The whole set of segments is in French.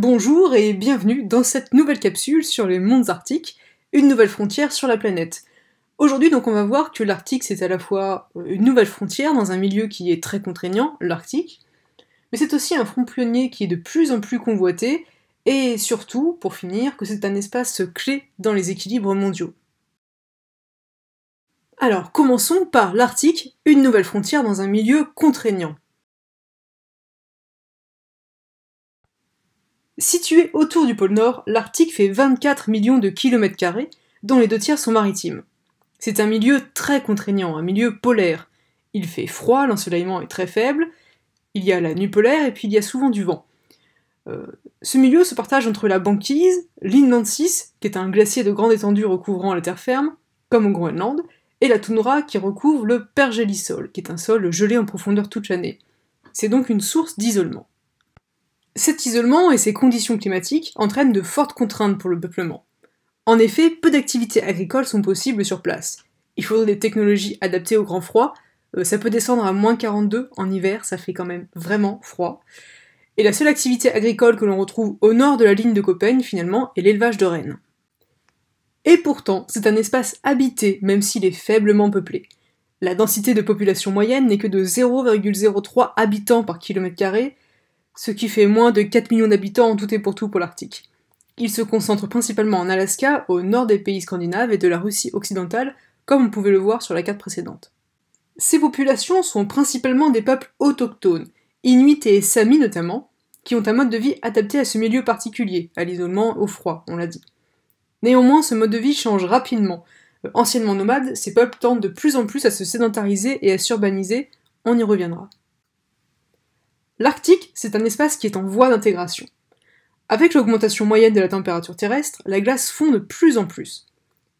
Bonjour et bienvenue dans cette nouvelle capsule sur les mondes arctiques, une nouvelle frontière sur la planète. Aujourd'hui donc on va voir que l'Arctique c'est à la fois une nouvelle frontière dans un milieu qui est très contraignant, l'Arctique, mais c'est aussi un front pionnier qui est de plus en plus convoité, et surtout, pour finir, que c'est un espace clé dans les équilibres mondiaux. Alors commençons par l'Arctique, une nouvelle frontière dans un milieu contraignant. Situé autour du pôle Nord, l'Arctique fait 24 millions de kilomètres carrés, dont les 2 tiers sont maritimes. C'est un milieu très contraignant, un milieu polaire. Il fait froid, l'ensoleillement est très faible, il y a la nuit polaire et puis il y a souvent du vent. Ce milieu se partage entre la banquise, l'Inland Sea, qui est un glacier de grande étendue recouvrant la terre ferme, comme au Groenland, et la toundra qui recouvre le pergélisol, qui est un sol gelé en profondeur toute l'année. C'est donc une source d'isolement. Cet isolement et ces conditions climatiques entraînent de fortes contraintes pour le peuplement. En effet, peu d'activités agricoles sont possibles sur place. Il faudrait des technologies adaptées au grand froid, ça peut descendre à moins 42 en hiver, ça fait quand même vraiment froid. Et la seule activité agricole que l'on retrouve au nord de la ligne de Köppen, finalement, est l'élevage de rennes. Et pourtant, c'est un espace habité, même s'il est faiblement peuplé. La densité de population moyenne n'est que de 0,03 habitants par kilomètre carré, ce qui fait moins de 4 millions d'habitants en tout et pour tout pour l'Arctique. Il se concentre principalement en Alaska, au nord des pays scandinaves et de la Russie occidentale, comme on pouvait le voir sur la carte précédente. Ces populations sont principalement des peuples autochtones, Inuits et Samis notamment, qui ont un mode de vie adapté à ce milieu particulier, à l'isolement, au froid, on l'a dit. Néanmoins, ce mode de vie change rapidement. Anciennement nomades, ces peuples tendent de plus en plus à se sédentariser et à s'urbaniser, on y reviendra. L'Arctique, c'est un espace qui est en voie d'intégration. Avec l'augmentation moyenne de la température terrestre, la glace fond de plus en plus.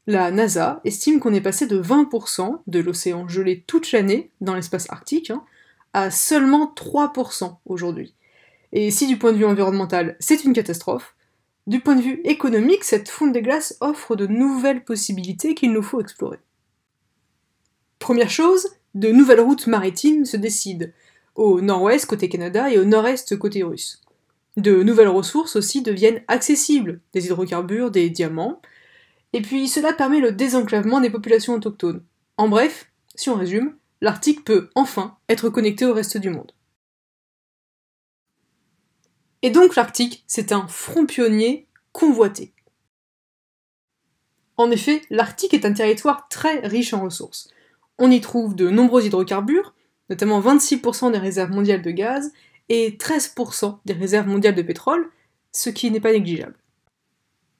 La NASA estime qu'on est passé de 20% de l'océan gelé toute l'année dans l'espace arctique à seulement 3% aujourd'hui. Et si du point de vue environnemental, c'est une catastrophe, du point de vue économique, cette fonte des glaces offre de nouvelles possibilités qu'il nous faut explorer. Première chose, de nouvelles routes maritimes se décident, au nord-ouest côté Canada et au nord-est côté russe. De nouvelles ressources aussi deviennent accessibles, des hydrocarbures, des diamants, et puis cela permet le désenclavement des populations autochtones. En bref, si on résume, l'Arctique peut enfin être connecté au reste du monde. Et donc l'Arctique, c'est un front pionnier convoité. En effet, l'Arctique est un territoire très riche en ressources. On y trouve de nombreux hydrocarbures, notamment 26% des réserves mondiales de gaz et 13% des réserves mondiales de pétrole, ce qui n'est pas négligeable.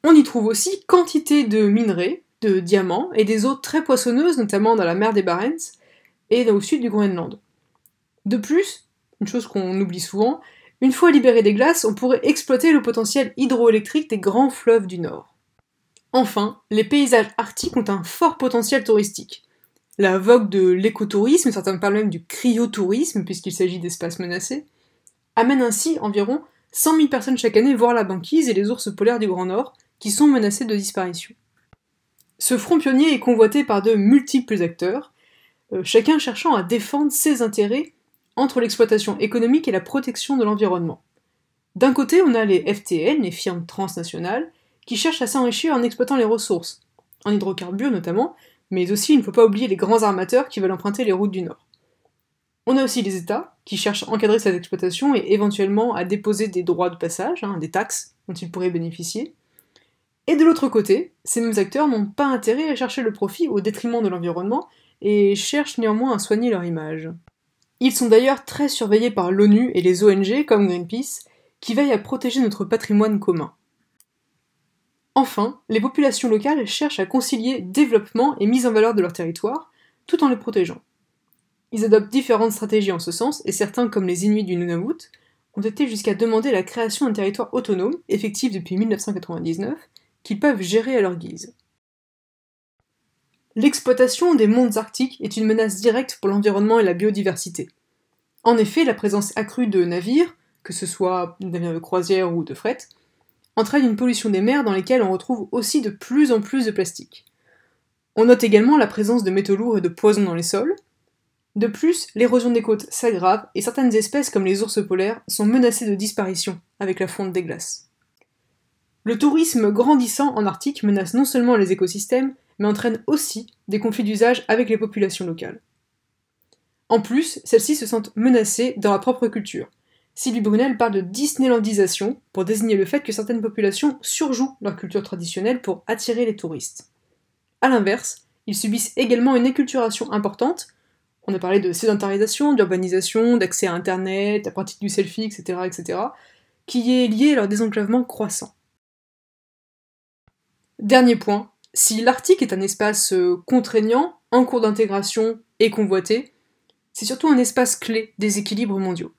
On y trouve aussi quantité de minerais, de diamants et des eaux très poissonneuses, notamment dans la mer des Barents et au sud du Groenland. De plus, une chose qu'on oublie souvent, une fois libérées des glaces, on pourrait exploiter le potentiel hydroélectrique des grands fleuves du Nord. Enfin, les paysages arctiques ont un fort potentiel touristique. La vogue de l'écotourisme, certains parlent même du cryotourisme, puisqu'il s'agit d'espaces menacés, amène ainsi environ 100 000 personnes chaque année voir la banquise et les ours polaires du Grand Nord, qui sont menacés de disparition. Ce front pionnier est convoité par de multiples acteurs, chacun cherchant à défendre ses intérêts entre l'exploitation économique et la protection de l'environnement. D'un côté, on a les FTN, les firmes transnationales, qui cherchent à s'enrichir en exploitant les ressources, en hydrocarbures notamment, mais aussi il ne faut pas oublier les grands armateurs qui veulent emprunter les routes du Nord. On a aussi les États, qui cherchent à encadrer cette exploitation et éventuellement à déposer des droits de passage, des taxes dont ils pourraient bénéficier. Et de l'autre côté, ces mêmes acteurs n'ont pas intérêt à chercher le profit au détriment de l'environnement et cherchent néanmoins à soigner leur image. Ils sont d'ailleurs très surveillés par l'ONU et les ONG comme Greenpeace, qui veillent à protéger notre patrimoine commun. Enfin, les populations locales cherchent à concilier développement et mise en valeur de leur territoire, tout en le protégeant. Ils adoptent différentes stratégies en ce sens, et certains, comme les Inuits du Nunavut, ont été jusqu'à demander la création d'un territoire autonome, effectif depuis 1999, qu'ils peuvent gérer à leur guise. L'exploitation des mondes arctiques est une menace directe pour l'environnement et la biodiversité. En effet, la présence accrue de navires, que ce soit des navires de croisière ou de fret, entraîne une pollution des mers dans lesquelles on retrouve aussi de plus en plus de plastique. On note également la présence de métaux lourds et de poisons dans les sols. De plus, l'érosion des côtes s'aggrave et certaines espèces comme les ours polaires sont menacées de disparition avec la fonte des glaces. Le tourisme grandissant en Arctique menace non seulement les écosystèmes, mais entraîne aussi des conflits d'usage avec les populations locales. En plus, celles-ci se sentent menacées dans leur propre culture. Sylvie Brunel parle de Disneylandisation pour désigner le fait que certaines populations surjouent leur culture traditionnelle pour attirer les touristes. A l'inverse, ils subissent également une éculturation importante. On a parlé de sédentarisation, d'urbanisation, d'accès à Internet, à pratique du selfie, etc., qui est liée à leur désenclavement croissant. Dernier point, si l'Arctique est un espace contraignant, en cours d'intégration et convoité, c'est surtout un espace clé des équilibres mondiaux.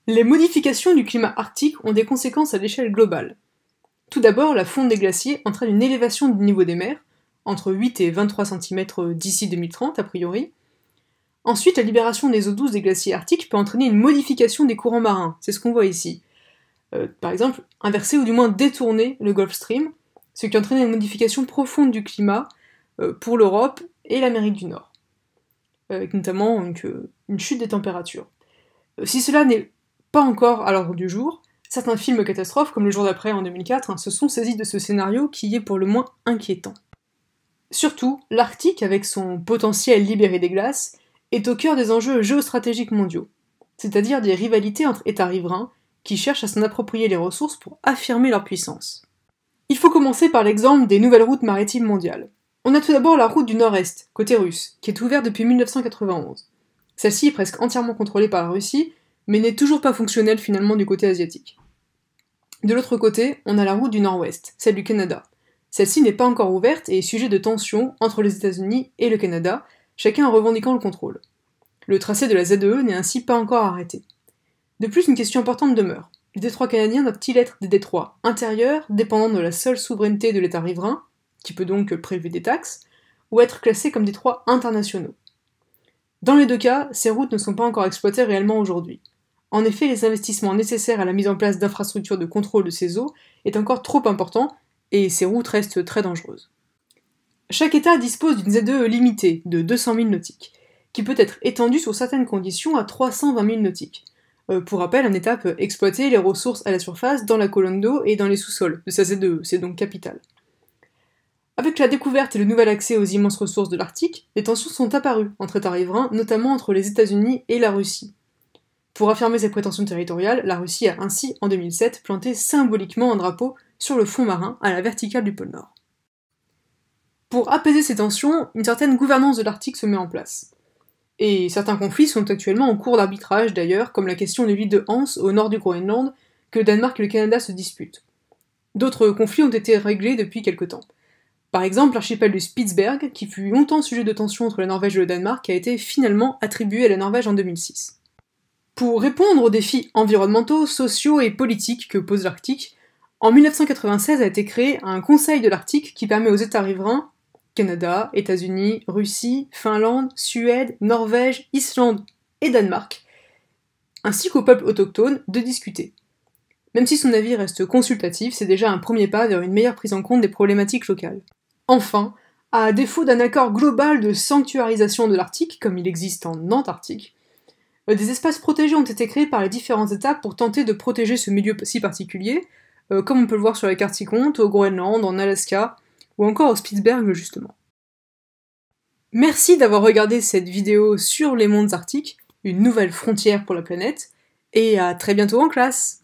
Les modifications du climat arctique ont des conséquences à l'échelle globale. Tout d'abord, la fonte des glaciers entraîne une élévation du niveau des mers, entre 8 et 23 cm d'ici 2030 a priori. Ensuite, la libération des eaux douces des glaciers arctiques peut entraîner une modification des courants marins, c'est ce qu'on voit ici. Par exemple, inverser ou du moins détourner le Gulf Stream, ce qui entraîne une modification profonde du climat pour l'Europe et l'Amérique du Nord, avec notamment une chute des températures. Si cela n'est pas encore à l'ordre du jour, certains films catastrophes, comme Le Jour d'après en 2004, se sont saisis de ce scénario qui est pour le moins inquiétant. Surtout, l'Arctique, avec son potentiel libéré des glaces, est au cœur des enjeux géostratégiques mondiaux, c'est-à-dire des rivalités entre États riverains qui cherchent à s'en approprier les ressources pour affirmer leur puissance. Il faut commencer par l'exemple des nouvelles routes maritimes mondiales. On a tout d'abord la route du Nord-Est, côté russe, qui est ouverte depuis 1991. Celle-ci est presque entièrement contrôlée par la Russie, mais n'est toujours pas fonctionnelle finalement du côté asiatique. De l'autre côté, on a la route du Nord-Ouest, celle du Canada. Celle-ci n'est pas encore ouverte et est sujet de tensions entre les États-Unis et le Canada, chacun revendiquant le contrôle. Le tracé de la ZEE n'est ainsi pas encore arrêté. De plus, une question importante demeure. Les détroits canadiens doivent-ils être des détroits intérieurs, dépendant de la seule souveraineté de l'État riverain, qui peut donc prélever des taxes, ou être classés comme détroits internationaux? Dans les deux cas, ces routes ne sont pas encore exploitées réellement aujourd'hui. En effet, les investissements nécessaires à la mise en place d'infrastructures de contrôle de ces eaux est encore trop important, et ces routes restent très dangereuses. Chaque État dispose d'une ZEE limitée, de 200 000 nautiques, qui peut être étendue sous certaines conditions à 320 000 nautiques. Pour rappel, un État peut exploiter les ressources à la surface dans la colonne d'eau et dans les sous-sols de sa ZEE, c'est donc capital. Avec la découverte et le nouvel accès aux immenses ressources de l'Arctique, les tensions sont apparues entre États riverains, notamment entre les États-Unis et la Russie. Pour affirmer ses prétentions territoriales, la Russie a ainsi, en 2007, planté symboliquement un drapeau sur le fond marin à la verticale du pôle Nord. Pour apaiser ces tensions, une certaine gouvernance de l'Arctique se met en place. Et certains conflits sont actuellement en cours d'arbitrage d'ailleurs, comme la question de l'île de Hans au nord du Groenland, que le Danemark et le Canada se disputent. D'autres conflits ont été réglés depuis quelque temps. Par exemple, l'archipel du Spitsberg, qui fut longtemps sujet de tensions entre la Norvège et le Danemark, a été finalement attribué à la Norvège en 2006. Pour répondre aux défis environnementaux, sociaux et politiques que pose l'Arctique, en 1996 a été créé un Conseil de l'Arctique qui permet aux États riverains, Canada, États-Unis, Russie, Finlande, Suède, Norvège, Islande et Danemark, ainsi qu'aux peuples autochtones, de discuter. Même si son avis reste consultatif, c'est déjà un premier pas vers une meilleure prise en compte des problématiques locales. Enfin, à défaut d'un accord global de sanctuarisation de l'Arctique, comme il existe en Antarctique, des espaces protégés ont été créés par les différents États pour tenter de protéger ce milieu si particulier, comme on peut le voir sur la carte ci-compte, au Groenland, en Alaska, ou encore au Spitsberg justement. Merci d'avoir regardé cette vidéo sur les mondes arctiques, une nouvelle frontière pour la planète, et à très bientôt en classe!